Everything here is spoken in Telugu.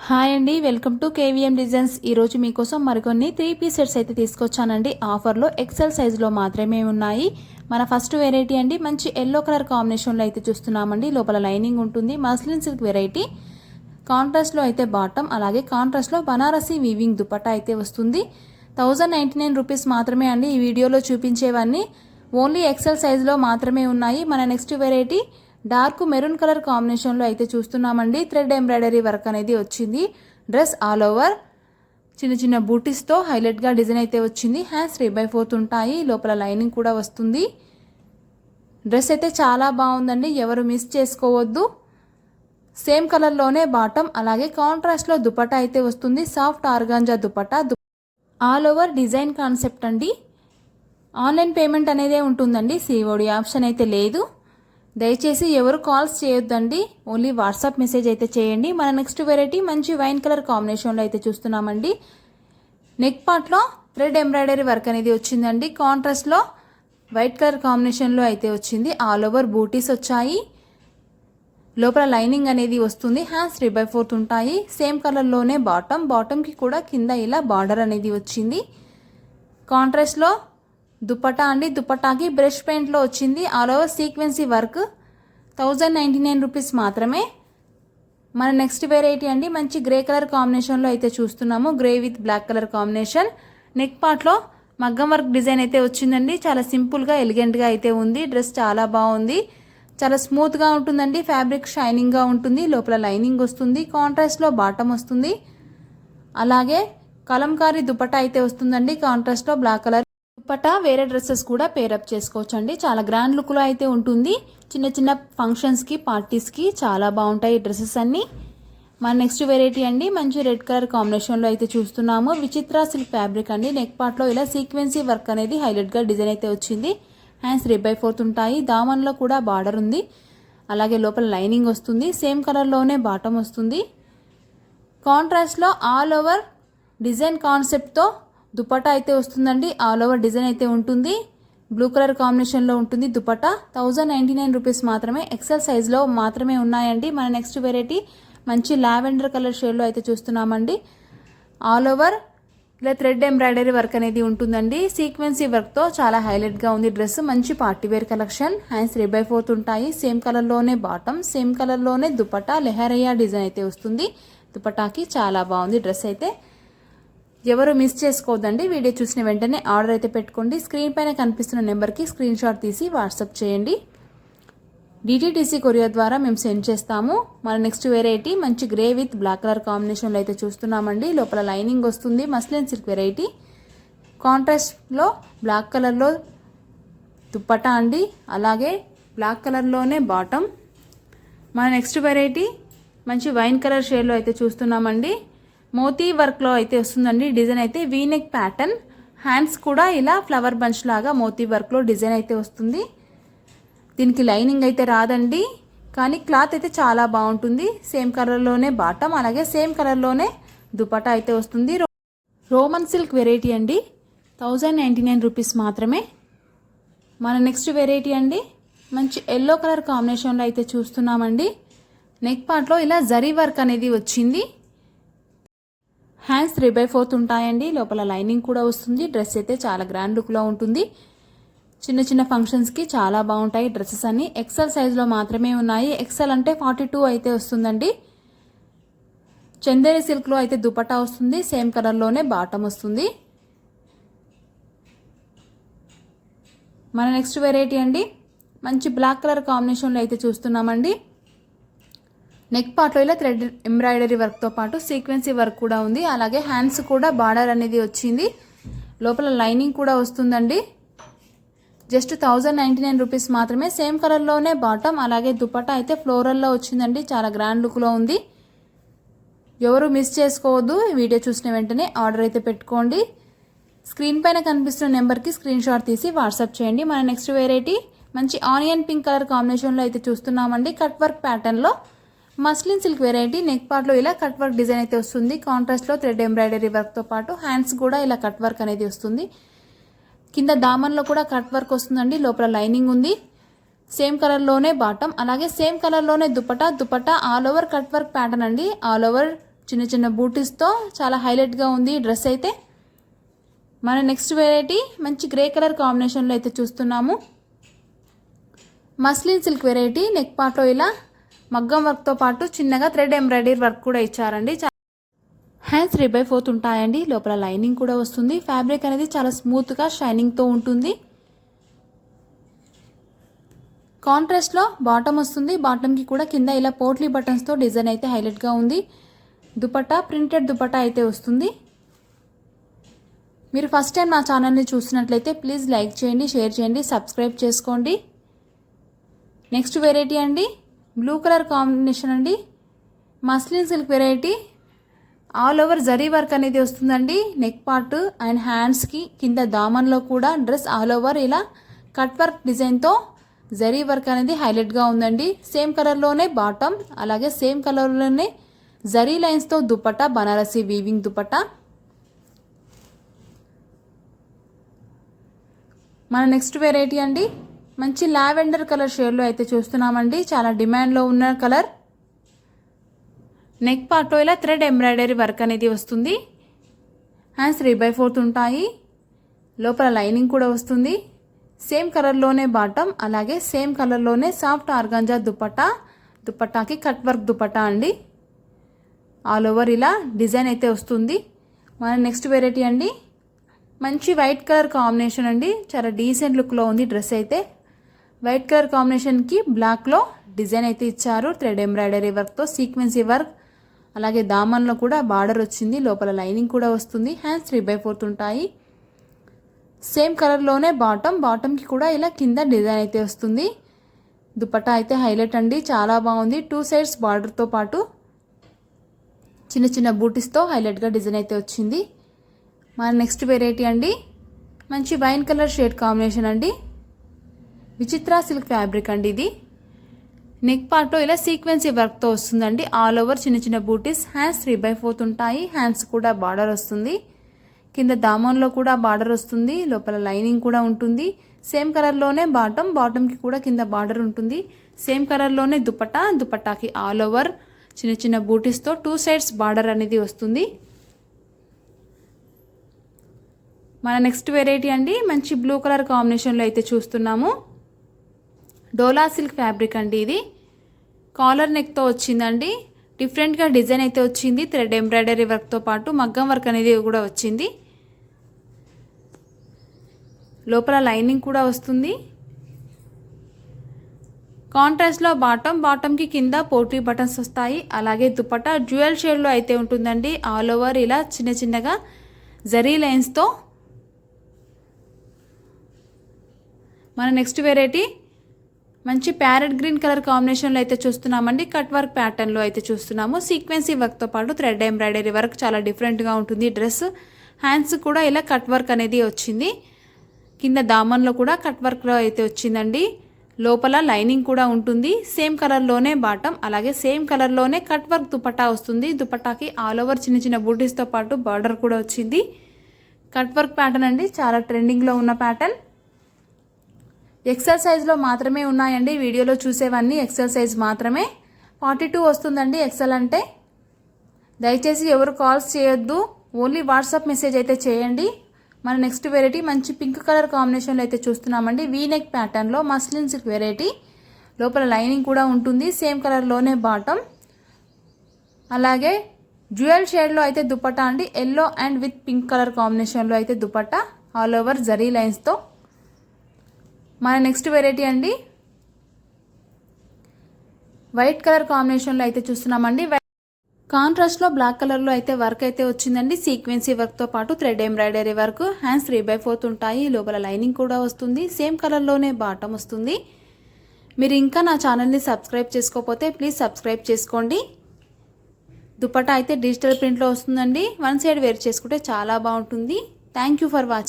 హాయ్ అండి, వెల్కమ్ టు కేవీఎం డిజైన్స్. ఈరోజు మీకోసం మరికొన్ని 3 పీస్ సెట్స్ అయితే తీసుకొచ్చానండి. ఆఫర్లో ఎక్సెల్ సైజులో మాత్రమే ఉన్నాయి. మన ఫస్ట్ వెరైటీ అండి, మంచి ఎల్లో కలర్ కాంబినేషన్లో అయితే చూస్తున్నామండి. లోపల లైనింగ్ ఉంటుంది. Muslin silk variety. కాంట్రాస్ట్లో అయితే బాటమ్, అలాగే కాంట్రాస్ట్లో బనారసీ వీవింగ్ దుపట్టా అయితే వస్తుంది. 1099 రూపీస్ మాత్రమే అండి. ఈ వీడియోలో చూపించేవన్నీ ఓన్లీ ఎక్సెల్ సైజులో మాత్రమే ఉన్నాయి. మన next variety dark maroon colour కాంబినేషన్లో అయితే చూస్తున్నామండి. థ్రెడ్ ఎంబ్రాయిడరీ వర్క్ అనేది వచ్చింది. డ్రెస్ ఆల్ ఓవర్ చిన్న చిన్న బూటీస్తో హైలైట్గా డిజైన్ అయితే వచ్చింది. హ్యాండ్స్ 3/4 ఉంటాయి. లోపల లైనింగ్ కూడా వస్తుంది. డ్రెస్ అయితే చాలా బాగుందండి, ఎవరు మిస్ చేసుకోవద్దు. సేమ్ కలర్లోనే బాటమ్, అలాగే కాంట్రాస్ట్లో దుపట్టా అయితే వస్తుంది. Soft organza dupatta. All over design concept అండి. ఆన్లైన్ పేమెంట్ అనేదే ఉంటుందండి, సిఓడి ఆప్షన్ అయితే లేదు. దయచేసి ఎవరు కాల్స్ చేయొద్దండి, ఓన్లీ వాట్సాప్ మెసేజ్ అయితే చేయండి. మన నెక్స్ట్ వెరైటీ మంచి వైన్ కలర్ కాంబినేషన్లో అయితే చూస్తున్నామండి. నెక్ పార్ట్లో థ్రెడ్ ఎంబ్రాయిడరీ వర్క్ అనేది వచ్చిందండి. కాంట్రాస్ట్లో వైట్ కలర్ కాంబినేషన్లో అయితే వచ్చింది. ఆల్ ఓవర్ బూటీస్ వచ్చాయి. లోపల లైనింగ్ అనేది వస్తుంది. హ్యాండ్స్ 3/4 ఉంటాయి. సేమ్ కలర్లోనే బాటమ్కి కూడా కింద ఇలా బార్డర్ అనేది వచ్చింది. కాంట్రాస్ట్లో దుపట్టా అండి. దుపట్టాకి బ్రష్ పెయింట్లో వచ్చింది. All over sequence work. 1099 rupees మాత్రమే. మన నెక్స్ట్ వెరైటీ అండి, మంచి గ్రే కలర్ కాంబినేషన్లో అయితే చూస్తున్నాము. Grey with black colour combination. Neck పార్ట్లో మగ్గం వర్క్ డిజైన్ అయితే వచ్చిందండి. చాలా సింపుల్గా ఎలిగెంట్గా అయితే ఉంది. డ్రెస్ చాలా బాగుంది. చాలా స్మూత్గా ఉంటుందండి. ఫ్యాబ్రిక్ షైనింగ్గా ఉంటుంది. లోపల లైనింగ్ వస్తుంది. కాంట్రాస్ట్లో బాటమ్ వస్తుంది. అలాగే కలంకారీ దుపట్టా అయితే వస్తుందండి. కాంట్రాస్ట్లో బ్లాక్ కలర్ దుపట్టా. వేరే డ్రెస్సెస్ కూడా పేరప్ చేసుకోవచ్చు అండి. చాలా గ్రాండ్ లుక్లో అయితే ఉంటుంది. చిన్న చిన్న ఫంక్షన్స్కి, పార్టీస్కి చాలా బాగుంటాయి డ్రెస్సెస్ అన్నీ. మన నెక్స్ట్ వెరైటీ అండి, మంచి రెడ్ కలర్ కాంబినేషన్లో అయితే చూస్తున్నాము. విచిత్ర సిల్క్ ఫ్యాబ్రిక్ అండి. నెక్ పార్ట్లో ఇలా సీక్వెన్సీ వర్క్ అనేది హైలైట్గా డిజైన్ అయితే వచ్చింది. హ్యాండ్స్ 3/4 ఉంటాయి. దామన్లో కూడా బార్డర్ ఉంది. అలాగే లోపల లైనింగ్ వస్తుంది. సేమ్ కలర్లోనే బాటమ్ వస్తుంది. కాంట్రాస్ట్లో ఆల్ ఓవర్ డిజైన్ కాన్సెప్ట్తో దుపట్టా అయితే వస్తుందండి. ఆల్ ఓవర్ డిజైన్ అయితే ఉంటుంది. బ్లూ కలర్ కాంబినేషన్లో ఉంటుంది దుపట్టా. 1099 రూపీస్ మాత్రమే. ఎక్సెల్ సైజ్లో మాత్రమే ఉన్నాయండి. మన నెక్స్ట్ వెరైటీ మంచి లావెండర్ కలర్ షేడ్లో అయితే చూస్తున్నామండి. ఆల్ ఓవర్ ఇలా థ్రెడ్ ఎంబ్రాయిడరీ వర్క్ అనేది ఉంటుందండి. సీక్వెన్సీ వర్క్తో చాలా హైలైట్గా ఉంది డ్రెస్. మంచి పార్టీవేర్ కలెక్షన్. హ్యాండ్స్ 3/4 ఉంటాయి. సేమ్ కలర్లోనే బాటమ్, సేమ్ కలర్లోనే దుపట్టా. లెహరియా డిజైన్ అయితే వస్తుంది. దుపట్టాకి చాలా బాగుంది డ్రెస్ అయితే. ఎవరు మిస్ చేసుకోవద్దండి. వీడియో చూసిన వెంటనే ఆర్డర్ అయితే పెట్టుకోండి. స్క్రీన్ పైన కనిపిస్తున్న నెంబర్కి స్క్రీన్ షాట్ తీసి వాట్సాప్ చేయండి. డిటిడిసి కొరియర్ ద్వారా మేము సెండ్ చేస్తాము. మన నెక్స్ట్ వెరైటీ మంచి గ్రే విత్ బ్లాక్ కలర్ కాంబినేషన్లో అయితే చూస్తున్నామండి. లోపల లైనింగ్ వస్తుంది. Muslin silk variety. కాంట్రాస్ట్లో బ్లాక్ కలర్లో దుపట్టా అండి. అలాగే బ్లాక్ కలర్లోనే బాటమ్. మన నెక్స్ట్ వెరైటీ మంచి వైన్ కలర్ షేడ్లో అయితే చూస్తున్నామండి. మోతీ వర్క్లో అయితే వస్తుందండి. డిజైన్ అయితే వీనెక్ ప్యాటర్న్. హ్యాండ్స్ కూడా ఇలా ఫ్లవర్ బంచ్ లాగా మోతీ వర్క్లో డిజైన్ అయితే వస్తుంది. దీనికి లైనింగ్ అయితే రాదండి, కానీ క్లాత్ అయితే చాలా బాగుంటుంది. సేమ్ కలర్లోనే బాటమ్, అలాగే సేమ్ కలర్లోనే దుపట్టా అయితే వస్తుంది. రోమన్ సిల్క్ వెరైటీ అండి. 1099 రూపీస్ మాత్రమే. మన నెక్స్ట్ వెరైటీ అండి, మంచి ఎల్లో కలర్ కాంబినేషన్లో అయితే చూస్తున్నామండి. నెక్ పార్ట్లో ఇలా జరీ వర్క్ అనేది వచ్చింది. హ్యాండ్స్ 3/4 ఉంటాయండి. లోపల లైనింగ్ కూడా వస్తుంది. డ్రెస్ అయితే చాలా గ్రాండ్ లుక్లో ఉంటుంది. చిన్న చిన్న ఫంక్షన్స్కి చాలా బాగుంటాయి డ్రెస్సెస్ అన్ని. ఎక్సెల్ సైజులో మాత్రమే ఉన్నాయి. ఎక్సెల్ అంటే 42 అయితే వస్తుందండి. చందేరి సిల్క్లో అయితే దుపట్టా వస్తుంది. సేమ్ కలర్లోనే బాటమ్ వస్తుంది. మన నెక్స్ట్ వెరైటీ అండి, మంచి బ్లాక్ కలర్ కాంబినేషన్లో అయితే చూస్తున్నామండి. నెక్ పార్ట్లో ఇలా థ్రెడ్ ఎంబ్రాయిడరీ వర్క్తో పాటు సీక్వెన్సీ వర్క్ కూడా ఉంది. అలాగే హ్యాండ్స్ కూడా బార్డర్ అనేది వచ్చింది. లోపల లైనింగ్ కూడా వస్తుందండి. జస్ట్ 1099 రూపీస్ మాత్రమే. సేమ్ కలర్లోనే బాటమ్, అలాగే దుపట్టా అయితే ఫ్లోరల్లో వచ్చిందండి. చాలా గ్రాండ్ లుక్లో ఉంది. ఎవరు మిస్ చేసుకోవద్దు. వీడియో చూసిన వెంటనే ఆర్డర్ అయితే పెట్టుకోండి. స్క్రీన్ పైన కనిపిస్తున్న నెంబర్కి స్క్రీన్ షాట్ తీసి వాట్సాప్ చేయండి. మన నెక్స్ట్ వెరైటీ మంచి ఆనియన్ పింక్ కలర్ కాంబినేషన్లో అయితే చూస్తున్నామండి. కట్ వర్క్ ప్యాటర్న్లో మస్లిన్ సిల్క్ వెరైటీ. నెక్ పార్ట్లో ఇలా కట్ వర్క్ డిజైన్ అయితే వస్తుంది. కాంట్రాస్ట్లో థ్రెడ్ ఎంబ్రాయిడరీ వర్క్తో పాటు హ్యాండ్స్ కూడా ఇలా కట్ వర్క్ అనేది వస్తుంది. కింద దామన్లో కూడా కట్ వర్క్ వస్తుందండి. లోపల లైనింగ్ ఉంది. సేమ్ కలర్లోనే బాటమ్, అలాగే సేమ్ కలర్లోనే dupatta. All over cut work pattern అండి. ఆల్ ఓవర్ చిన్న చిన్న బూటీస్తో చాలా హైలైట్గా ఉంది ఈ డ్రెస్ అయితే. మన నెక్స్ట్ వెరైటీ మంచి గ్రే కలర్ కాంబినేషన్లో అయితే చూస్తున్నాము. Muslin silk variety. నెక్ పార్ట్లో ఇలా మగ్గం వర్క్తో పాటు చిన్నగా థ్రెడ్ ఎంబ్రాయిడరీ వర్క్ కూడా ఇచ్చారండి. హ్యాండ్స్ 3/4 ఉంటాయండి. లోపల లైనింగ్ కూడా వస్తుంది. ఫ్యాబ్రిక్ అనేది చాలా స్మూత్గా షైనింగ్తో ఉంటుంది. కాంట్రాస్ట్లో బాటమ్ వస్తుంది. బాటమ్కి కూడా కింద ఇలా పోట్లీ బటన్స్తో డిజైన్ అయితే హైలైట్గా ఉంది. దుపట్టా ప్రింటెడ్ దుపట్టా అయితే వస్తుంది. మీరు ఫస్ట్ టైం నా ఛానల్ని చూసినట్లయితే ప్లీజ్ లైక్ చేయండి, షేర్ చేయండి, సబ్స్క్రైబ్ చేసుకోండి. నెక్స్ట్ వెరైటీ అండి బ్లూ కలర్ కాంబినేషన్ అండి. Muslin silk variety. All over zari work అనేది వస్తుందండి. నెక్ పార్ట్ అండ్ హ్యాండ్స్కి కింద దామన్లో కూడా డ్రెస్ ఆల్ ఓవర్ ఇలా కట్ వర్క్ డిజైన్తో జరీ వర్క్ అనేది హైలైట్గా ఉందండి. సేమ్ కలర్లోనే బాటమ్, అలాగే సేమ్ కలర్లోనే జరీ లైన్స్తో దుపట్టా, బనారసి వీవింగ్ దుపట్టా. మన నెక్స్ట్ వెరైటీ అండి మంచి లావెండర్ కలర్ షేడ్లో అయితే చూస్తున్నామండి. చాలా డిమాండ్లో ఉన్న కలర్. నెక్ పార్ట్లో ఇలా థ్రెడ్ ఎంబ్రాయిడరీ వర్క్ అనేది వస్తుంది. హ్యాండ్స్ 3/4 ఉంటాయి. లోపల లైనింగ్ కూడా వస్తుంది. సేమ్ కలర్లోనే బాటమ్, అలాగే సేమ్ కలర్లోనే సాఫ్ట్ ఆర్గాంజా దుపట్టా. దుపట్టాకి కట్ వర్క్ దుపట్టా అండి. ఆల్ ఓవర్ ఇలా డిజైన్ అయితే వస్తుంది. మన నెక్స్ట్ వెరైటీ అండి మంచి వైట్ కలర్ కాంబినేషన్ అండి. చాలా డీసెంట్ లుక్లో ఉంది డ్రెస్ అయితే. వైట్ కలర్ కాంబినేషన్కి బ్లాక్లో డిజైన్ అయితే ఇచ్చారు. థ్రెడ్ ఎంబ్రాయిడరీ వర్క్తో సీక్వెన్సీ వర్క్, అలాగే దామన్లో కూడా బార్డర్ వచ్చింది. లోపల లైనింగ్ కూడా వస్తుంది. హ్యాండ్స్ 3/4 ఉంటాయి. సేమ్ కలర్లోనే బాటమ్కి కూడా ఇలా కింద డిజైన్ అయితే వస్తుంది. దుపట్టా అయితే హైలైట్ అండి, చాలా బాగుంది. 2 సైడ్స్ బార్డర్తో పాటు చిన్న చిన్న బూటీస్తో హైలైట్గా డిజైన్ అయితే వచ్చింది. మన నెక్స్ట్ వెరైటీ అండి మంచి వైన్ కలర్ షేడ్ కాంబినేషన్ అండి. విచిత్ర సిల్క్ ఫ్యాబ్రిక్ అండి ఇది. నెక్ పార్ట్లో ఇలా సీక్వెన్సీ వర్క్తో వస్తుందండి. ఆల్ ఓవర్ చిన్న చిన్న బూటీస్. హ్యాండ్స్ 3/4 ఉంటాయి. హ్యాండ్స్ కూడా బార్డర్ వస్తుంది. కింద దామన్లో కూడా బార్డర్ వస్తుంది. లోపల లైనింగ్ కూడా ఉంటుంది. సేమ్ కలర్లోనే బాటమ్కి కూడా కింద బార్డర్ ఉంటుంది. సేమ్ కలర్లోనే దుపట్టాకి ఆల్ ఓవర్ చిన్న చిన్న బూటీస్తో 2 సైడ్స్ బార్డర్ అనేది వస్తుంది. మన నెక్స్ట్ వెరైటీ అండి మంచి బ్లూ కలర్ కాంబినేషన్లో అయితే చూస్తున్నాము. డోలా సిల్క్ ఫ్యాబ్రిక్ అండి ఇది. కాలర్ నెక్తో వచ్చిందండి. డిఫరెంట్గా డిజైన్ అయితే వచ్చింది. థ్రెడ్ ఎంబ్రాయిడరీ వర్క్తో పాటు మగ్గం వర్క్ అనేది కూడా వచ్చింది. లోపల లైనింగ్ కూడా వస్తుంది. కాంట్రాస్ట్లో బాటమ్కి కింద పోట్లీ బటన్స్ వస్తాయి. అలాగే దుపట్టా డ్యూయల్ షేడ్లో అయితే ఉంటుందండి. ఆల్ ఓవర్ ఇలా చిన్న చిన్నగా జరీ లైన్స్తో. మన నెక్స్ట్ వెరైటీ మంచి ప్యారెట్ గ్రీన్ కలర్ కాంబినేషన్లో అయితే చూస్తున్నామండి. కట్ వర్క్ ప్యాటర్న్లో అయితే చూస్తున్నాము. సీక్వెన్సీ వర్క్తో పాటు థ్రెడ్ ఎంబ్రాయిడరీ వర్క్ చాలా డిఫరెంట్గా ఉంటుంది డ్రెస్. హ్యాండ్స్ కూడా ఇలా కట్ వర్క్ అనేది వచ్చింది. కింద దామన్లో కూడా కట్ వర్క్లో అయితే వచ్చిందండి. లోపల లైనింగ్ కూడా ఉంటుంది. సేమ్ కలర్లోనే బాటమ్, అలాగే సేమ్ కలర్లోనే కట్ వర్క్ దుపట్టా వస్తుంది. దుపట్టాకి ఆల్ ఓవర్ చిన్న చిన్న బూటీస్తో పాటు బార్డర్ కూడా వచ్చింది. కట్ వర్క్ ప్యాటర్న్ అండి, చాలా ట్రెండింగ్లో ఉన్న ప్యాటర్న్. ఎక్సెల్ సైజ్లో మాత్రమే ఉన్నాయండి. వీడియోలో చూసేవన్నీ ఎక్సెల్ సైజ్ మాత్రమే. 42 వస్తుందండి ఎక్సెల్ అంటే. దయచేసి ఎవరు కాల్స్ చేయొద్దు, ఓన్లీ వాట్సాప్ మెసేజ్ అయితే చేయండి. మన నెక్స్ట్ వెరైటీ మంచి పింక్ కలర్ కాంబినేషన్లో అయితే చూస్తున్నామండి. వీ నెక్ ప్యాటర్న్లో మస్లిన్ సిల్క్ వెరైటీ. లోపల లైనింగ్ కూడా ఉంటుంది. సేమ్ కలర్లోనే బాటమ్, అలాగే డ్యూయల్ షేడ్లో అయితే దుపట్టా అండి. Yellow and with pink colour కాంబినేషన్లో అయితే దుపట్టా ఆల్ ఓవర్ జరీ లైన్స్తో. మన నెక్స్ట్ వెరైటీ అండి వైట్ కలర్ కాంబినేషన్లో అయితే చూస్తున్నామండి. కాంట్రాస్ట్లో బ్లాక్ కలర్లో అయితే వర్క్ అయితే వచ్చిందండి. సీక్వెన్సీ వర్క్తో పాటు థ్రెడ్ ఎంబ్రాయిడరీ వర్క్. హ్యాండ్స్ 3/4 ఉంటాయి. లోపల లైనింగ్ కూడా వస్తుంది. సేమ్ కలర్లోనే బాటమ్ వస్తుంది. మీరు ఇంకా నా ఛానల్ని సబ్స్క్రైబ్ చేసుకోకపోతే ప్లీజ్ సబ్స్క్రైబ్ చేసుకోండి. దుపట్టా అయితే డిజిటల్ ప్రింట్లో వస్తుందండి. వన్ సైడ్ వేర్ చేసుకుంటే చాలా బాగుంటుంది. Thank you for watching.